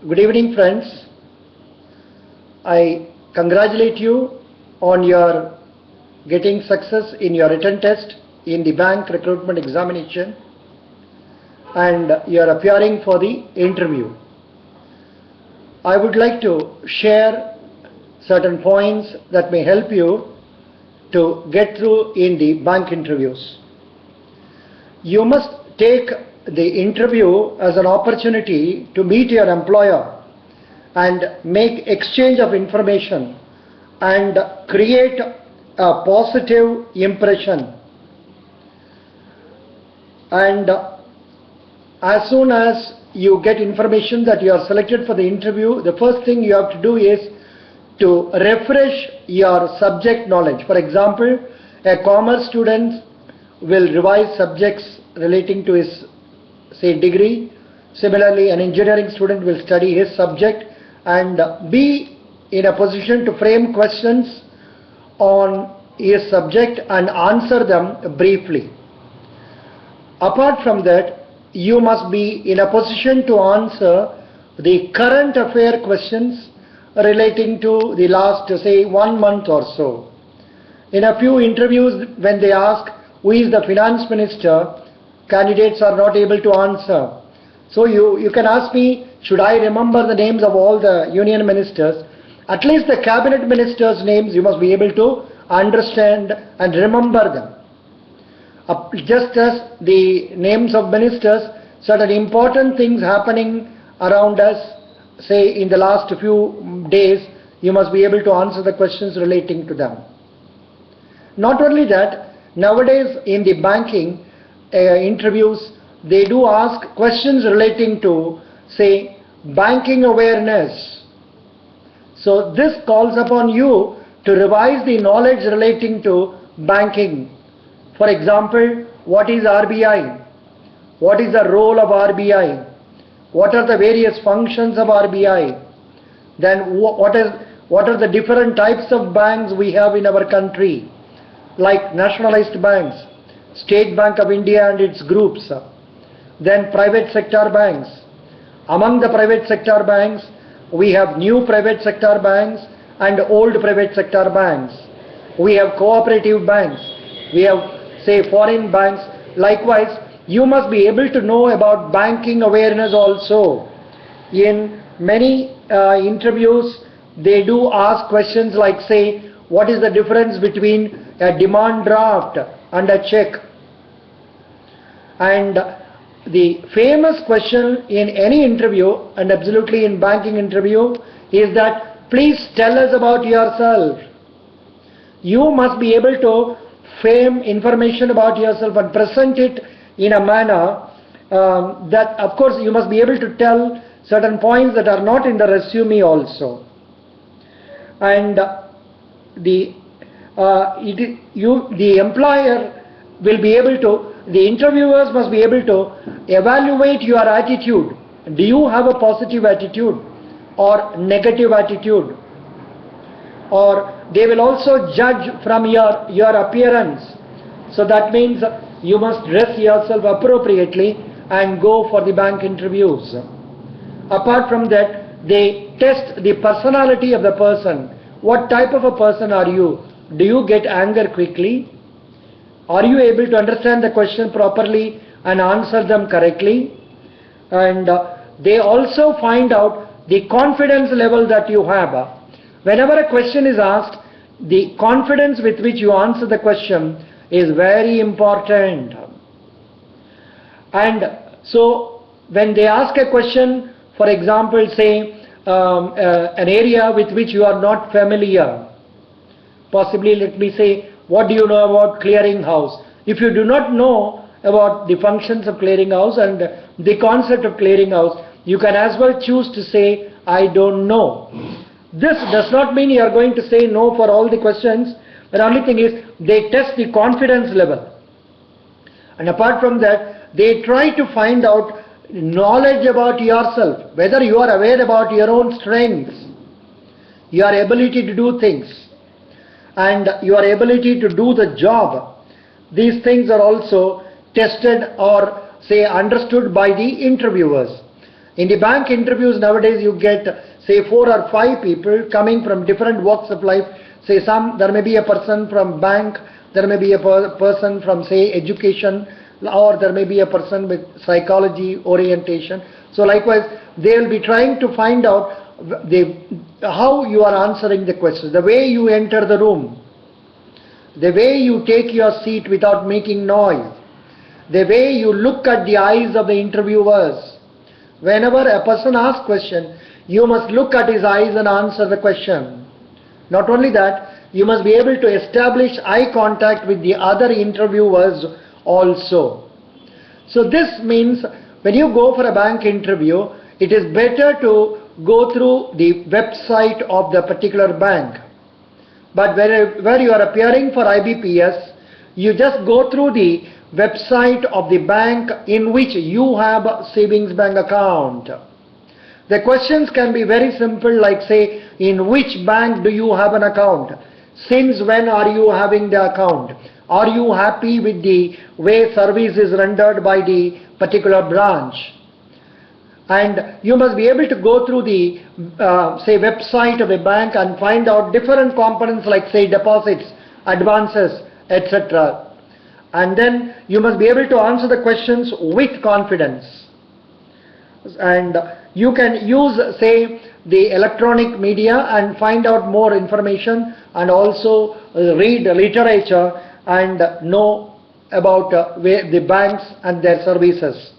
Good evening, friends. I congratulate you on your getting success in your written test in the bank recruitment examination, and you are appearing for the interview. I would like to share certain points that may help you to get through in the bank interviews. You must take the interview as an opportunity to meet your employer and make exchange of information and create a positive impression. And as soon as you get information that you are selected for the interview, the first thing you have to do is to refresh your subject knowledge. For example, a commerce student will revise subjects relating to his degree. Similarly, an engineering student will study his subject and be in a position to frame questions on his subject and answer them briefly. Apart from that, you must be in a position to answer the current affair questions relating to the last, 1 month or so. In a few interviews, when they ask who is the finance minister, candidates are not able to answer. So you can ask me, should I remember the names of all the union ministers? At least the cabinet ministers' names you must be able to understand and remember them. Just as the names of ministers, certain important things happening around us, say in the last few days, you must be able to answer the questions relating to them. Not only that, nowadays in the banking interviews, they do ask questions relating to, say, banking awareness. So this calls upon you to revise the knowledge relating to banking. For example, what is RBI? What is the role of RBI? What are the various functions of RBI? Then what are the different types of banks we have in our country, like nationalized banks, State Bank of India and its groups, then private sector banks. Among the private sector banks, we have new private sector banks and old private sector banks. We have cooperative banks. We have, say, foreign banks. Likewise, you must be able to know about banking awareness also. In many interviews, they do ask questions like, say, what is the difference between a demand draft and a check? And the famous question in any interview, and absolutely in banking interview, is that please tell us about yourself. You must be able to frame information about yourself and present it in a manner that, of course, you must be able to tell certain points that are not in the resume also. And the employer will be able to, the interviewers must be able to evaluate your attitude. Do you have a positive attitude or negative attitude? Or they will also judge from your appearance. So that means you must dress yourself appropriately and go for the bank interviews. Apart from that, they test the personality of the person. What type of a person are you? Do you get anger quickly? Are you able to understand the question properly and answer them correctly? And they also find out the confidence level that you have. Whenever a question is asked, the confidence with which you answer the question is very important. And so when they ask a question, for example, say an area with which you are not familiar, possibly let me say, what do you know about clearing house? If you do not know about the functions of clearing house and the concept of clearing house, you can as well choose to say, I don't know. This does not mean you are going to say no for all the questions. The only thing is they test the confidence level. And apart from that, they try to find out knowledge about yourself, whether you are aware about your own strengths, your ability to do things, and your ability to do the job. These things are also tested or say understood by the interviewers. In the bank interviews nowadays, you get say 4 or 5 people coming from different walks of life. Say there may be a person from bank, there may be a person from say education, or there may be a person with psychology orientation. So likewise, they will be trying to find out how you are answering the questions, the way you enter the room, the way you take your seat without making noise, the way you look at the eyes of the interviewers. Whenever a person asks question, you must look at his eyes and answer the question. Not only that, you must be able to establish eye contact with the other interviewers also. So this means when you go for a bank interview, it is better to go through the website of the particular bank. But where you are appearing for IBPS, you just go through the website of the bank in which you have a savings bank account. The questions can be very simple, like say, in which bank do you have an account? Since when are you having the account? Are you happy with the way service is rendered by the particular branch? And you must be able to go through the say website of a bank and find out different components like say deposits, advances, etc. And then you must be able to answer the questions with confidence. And you can use say the electronic media and find out more information, and also read literature and know about the banks and their services.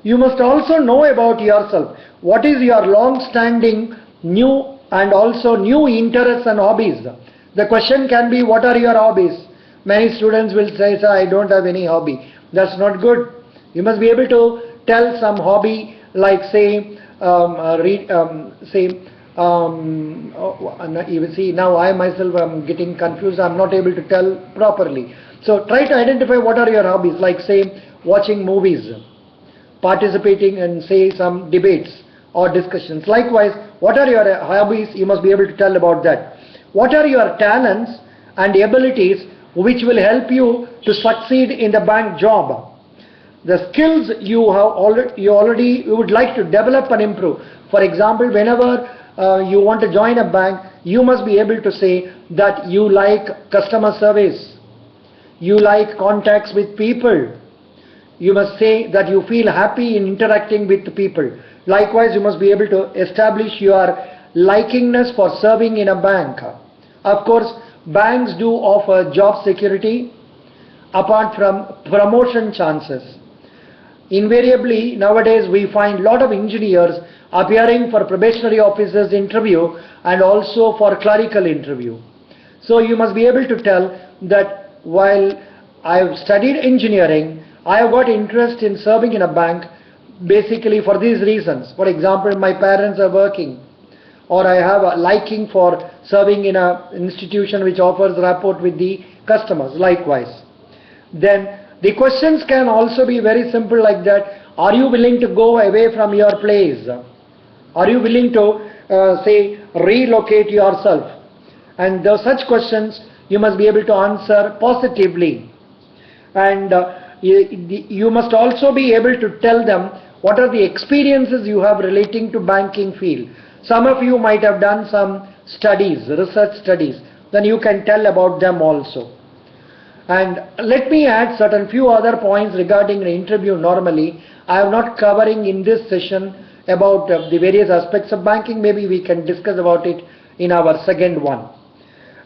You must also know about yourself. What is your long-standing new interests and hobbies? The question can be, what are your hobbies? Many students will say, sir, I don't have any hobby. That's not good. You must be able to tell some hobby, like say, you see, now I myself am getting confused. I'm not able to tell properly. So try to identify what are your hobbies, like say watching movies, participating in say some debates or discussions. Likewise, what are your hobbies? You must be able to tell about that. What are your talents and abilities which will help you to succeed in the bank job? The skills you would like to develop and improve. For example, whenever you want to join a bank, you must be able to say that you like customer service, you like contacts with people. You must say that you feel happy in interacting with the people. Likewise, you must be able to establish your likingness for serving in a bank. Of course, banks do offer job security apart from promotion chances. Invariably, nowadays we find a lot of engineers appearing for probationary officers interview and also for clerical interview. So you must be able to tell that while I have studied engineering, I have got interest in serving in a bank basically for these reasons. For example, my parents are working, or I have a liking for serving in an institution which offers rapport with the customers. Likewise. Then the questions can also be very simple like that. Are you willing to go away from your place? Are you willing to say relocate yourself? And such questions you must be able to answer positively. And you must also be able to tell them what are the experiences you have relating to banking field. Some of you might have done some studies, research studies, then you can tell about them also. And let me add certain few other points regarding the interview normally. I am not covering in this session about the various aspects of banking. Maybe we can discuss about it in our second one.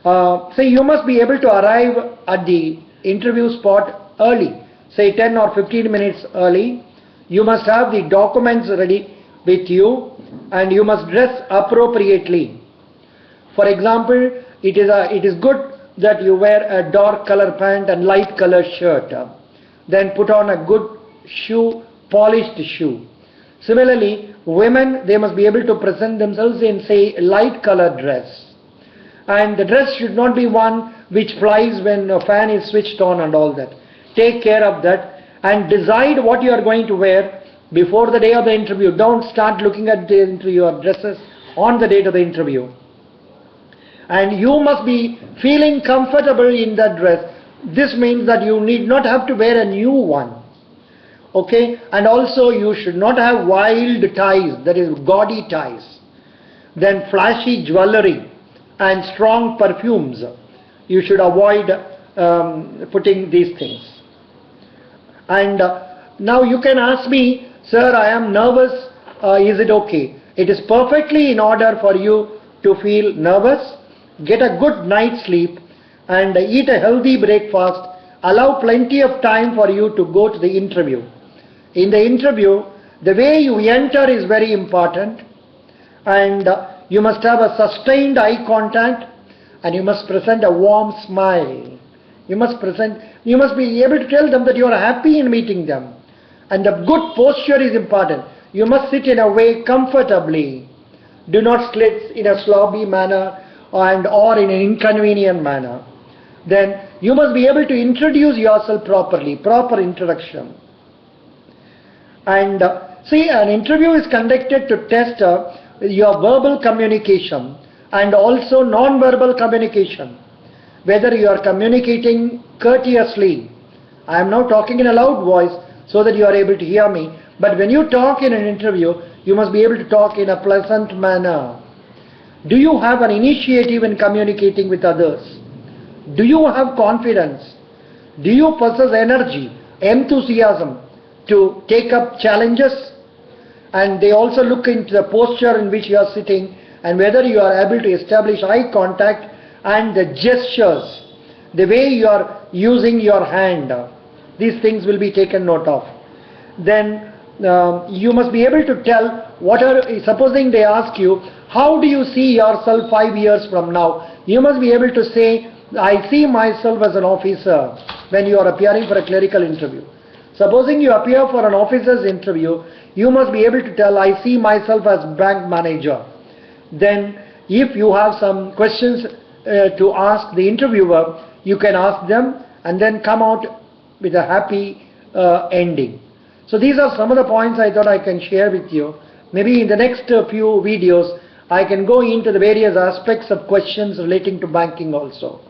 So you must be able to arrive at the interview spot early, say 10 or 15 minutes early. You must have the documents ready with you, and you must dress appropriately. For example, it is good that you wear a dark color pant and light color shirt. Then put on a good shoe, polished shoe. Similarly, women, they must be able to present themselves in say light color dress. And the dress should not be one which flies when a fan is switched on and all that. Take care of that and decide what you are going to wear before the day of the interview. Don't start looking at your dresses on the date of the interview. And you must be feeling comfortable in that dress. This means that you need not have to wear a new one. Okay, and also you should not have wild ties, that is gaudy ties, then flashy jewelry and strong perfumes. You should avoid putting these things. And now you can ask me, sir, I am nervous, is it okay? It is perfectly in order for you to feel nervous. Get a good night's sleep and eat a healthy breakfast. Allow plenty of time for you to go to the interview. In the interview, the way you enter is very important, and you must have a sustained eye contact, and you must present a warm smile. You must be able to tell them that you are happy in meeting them. And the good posture is important. You must sit in a way comfortably. Do not sit in a sloppy manner or in an inconvenient manner. Then you must be able to introduce yourself properly, proper introduction. And see, an interview is conducted to test your verbal communication and also non-verbal communication. Whether you are communicating courteously. I am now talking in a loud voice so that you are able to hear me. But when you talk in an interview, you must be able to talk in a pleasant manner. Do you have an initiative in communicating with others? Do you have confidence? Do you possess energy, enthusiasm to take up challenges? And they also look into the posture in which you are sitting and whether you are able to establish eye contact and the gestures, the way you are using your hand. These things will be taken note of. Then you must be able to tell supposing they ask you, how do you see yourself 5 years from now? You must be able to say, I see myself as an officer when you are appearing for a clerical interview. Supposing you appear for an officer's interview, you must be able to tell, I see myself as bank manager. Then if you have some questions to ask the interviewer, you can ask them and then come out with a happy ending. So these are some of the points I thought I can share with you. Maybe in the next few videos I can go into the various aspects of questions relating to banking also.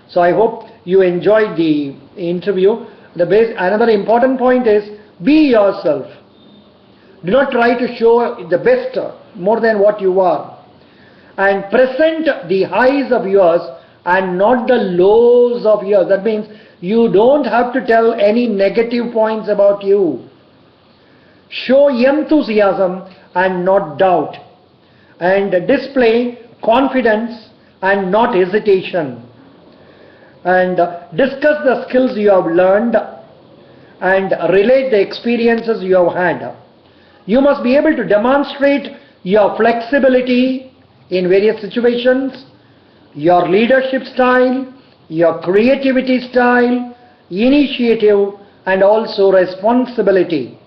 So I hope you enjoyed the interview. Another important point is, be yourself. Do not try to show the best more than what you are. And present the highs of yours and not the lows of yours. That means you don't have to tell any negative points about you. Show enthusiasm and not doubt. And display confidence and not hesitation. And discuss the skills you have learned and relate the experiences you have had. You must be able to demonstrate your flexibility in various situations, your leadership style, your creativity style, initiative, and also responsibility.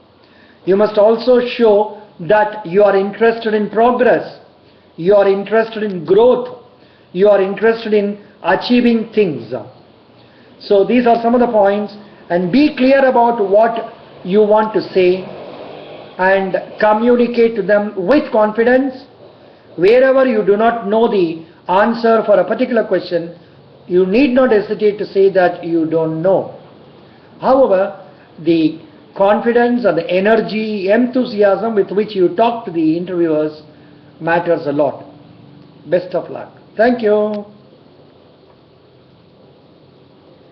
You must also show that you are interested in progress, you are interested in growth, you are interested in achieving things. So these are some of the points, and be clear about what you want to say and communicate to them with confidence. Wherever you do not know the answer for a particular question, you need not hesitate to say that you don't know. However, the confidence and the energy, enthusiasm with which you talk to the interviewers matters a lot. Best of luck. Thank you.